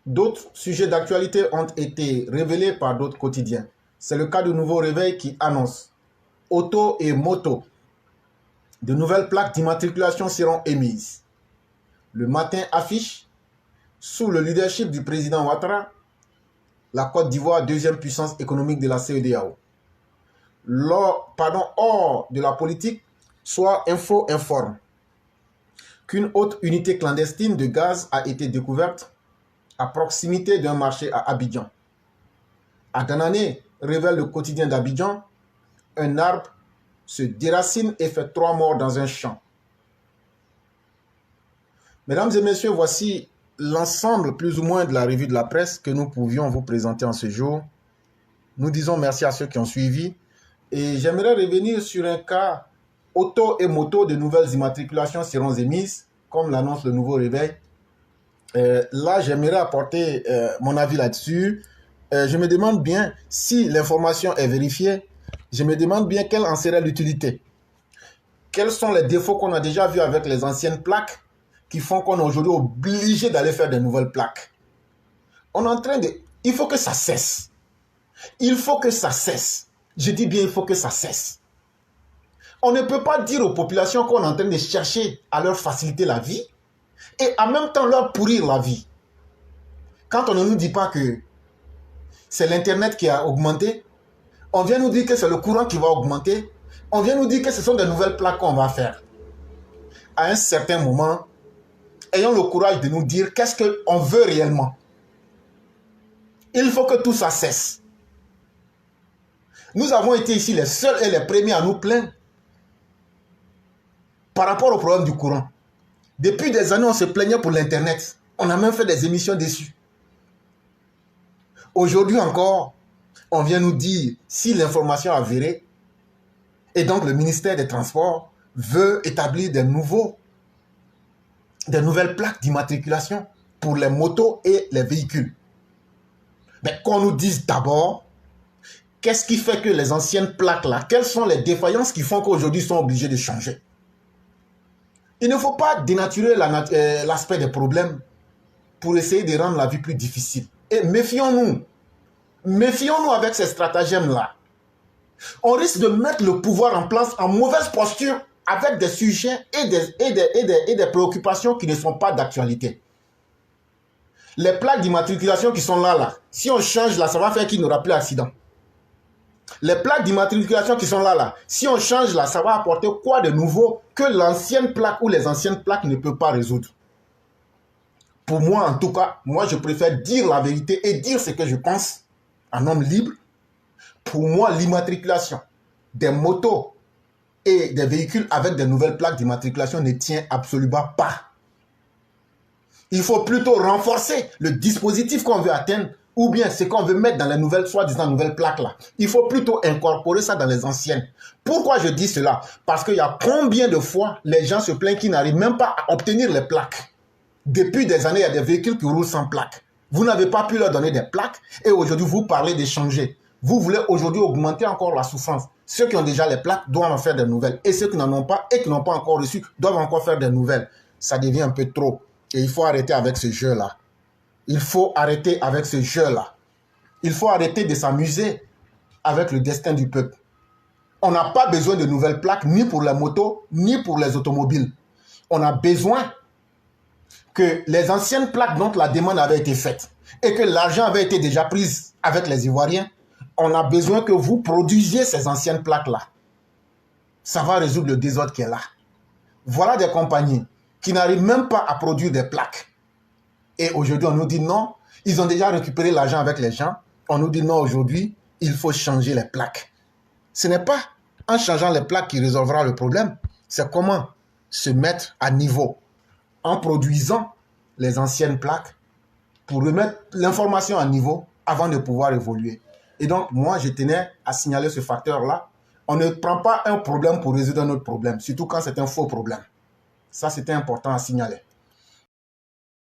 D'autres sujets d'actualité ont été révélés par d'autres quotidiens. C'est le cas de Nouveau Réveil qui annonce auto et moto. De nouvelles plaques d'immatriculation seront émises. Le Matin affiche, sous le leadership du président Ouattara, la Côte d'Ivoire, deuxième puissance économique de la CEDEAO. Hors de la politique, soit Info informe qu'une autre unité clandestine de gaz a été découverte à proximité d'un marché à Abidjan. À Danané, révèle le quotidien d'Abidjan, un arbre se déracine et fait 3 morts dans un champ. Mesdames et messieurs, voici l'ensemble plus ou moins de la revue de la presse que nous pouvions vous présenter en ce jour. Nous disons merci à ceux qui ont suivi et j'aimerais revenir sur un cas auto et moto. De nouvelles immatriculations seront émises, comme l'annonce le Nouveau Réveil. Là, j'aimerais apporter mon avis là-dessus. Je me demande bien si l'information est vérifiée. Je me demande bien quelle en serait l'utilité. Quels sont les défauts qu'on a déjà vus avec les anciennes plaques qui font qu'on est aujourd'hui obligé d'aller faire de nouvelles plaques. On est en train de... Il faut que ça cesse. Il faut que ça cesse. Je dis bien, il faut que ça cesse. On ne peut pas dire aux populations qu'on est en train de chercher à leur faciliter la vie et en même temps leur pourrir la vie. Quand on ne nous dit pas que c'est l'Internet qui a augmenté, on vient nous dire que c'est le courant qui va augmenter, on vient nous dire que ce sont de nouvelles plaques qu'on va faire. À un certain moment, ayons le courage de nous dire qu'est-ce qu'on veut réellement. Il faut que tout ça cesse. Nous avons été ici les seuls et les premiers à nous plaindre par rapport au problème du courant. Depuis des années, on se plaignait pour l'Internet. On a même fait des émissions dessus. Aujourd'hui encore, on vient nous dire si l'information est avérée et donc le ministère des Transports veut établir des nouvelles plaques d'immatriculation pour les motos et les véhicules. Mais qu'on nous dise d'abord, qu'est-ce qui fait que les anciennes plaques là, quelles sont les défaillances qui font qu'aujourd'hui ils sont obligés de changer? Il ne faut pas dénaturer l'aspect des problèmes pour essayer de rendre la vie plus difficile. Et méfions-nous. Méfions-nous avec ces stratagèmes-là. On risque de mettre le pouvoir en place en mauvaise posture avec des sujets et des préoccupations qui ne sont pas d'actualité. Les plaques d'immatriculation qui sont là, si on change là, ça va faire qu'il n'y aura plus d'accident. Les plaques d'immatriculation qui sont là, si on change là, ça va apporter quoi de nouveau que l'ancienne plaque ou les anciennes plaques ne peuvent pas résoudre. Pour moi, en tout cas, moi je préfère dire la vérité et dire ce que je pense, un homme libre. Pour moi, l'immatriculation des motos et des véhicules avec des nouvelles plaques d'immatriculation ne tient absolument pas. Il faut plutôt renforcer le dispositif qu'on veut atteindre ou bien ce qu'on veut mettre dans les nouvelles, soi-disant nouvelles plaques là. Il faut plutôt incorporer ça dans les anciennes. Pourquoi je dis cela? Parce qu'il y a combien de fois les gens se plaignent qu'ils n'arrivent même pas à obtenir les plaques. Depuis des années, il y a des véhicules qui roulent sans plaques. Vous n'avez pas pu leur donner des plaques et aujourd'hui, vous parlez d'échanger. Vous voulez aujourd'hui augmenter encore la souffrance. Ceux qui ont déjà les plaques doivent en faire des nouvelles. Et ceux qui n'en ont pas et qui n'ont pas encore reçu doivent encore faire des nouvelles. Ça devient un peu trop. Et il faut arrêter avec ce jeu-là. Il faut arrêter avec ce jeu-là. Il faut arrêter de s'amuser avec le destin du peuple. On n'a pas besoin de nouvelles plaques ni pour les motos, ni pour les automobiles. On a besoin que les anciennes plaques dont la demande avait été faite et que l'argent avait été déjà pris avec les Ivoiriens, on a besoin que vous produisiez ces anciennes plaques-là. Ça va résoudre le désordre qui est là. Voilà des compagnies qui n'arrivent même pas à produire des plaques. Et aujourd'hui, on nous dit non, ils ont déjà récupéré l'argent avec les gens. On nous dit non, aujourd'hui, il faut changer les plaques. Ce n'est pas en changeant les plaques qui résolvera le problème. C'est comment se mettre à niveau en produisant les anciennes plaques pour remettre l'information à niveau avant de pouvoir évoluer. Et donc, moi, je tenais à signaler ce facteur-là. On ne prend pas un problème pour résoudre un autre problème, surtout quand c'est un faux problème. Ça, c'était important à signaler.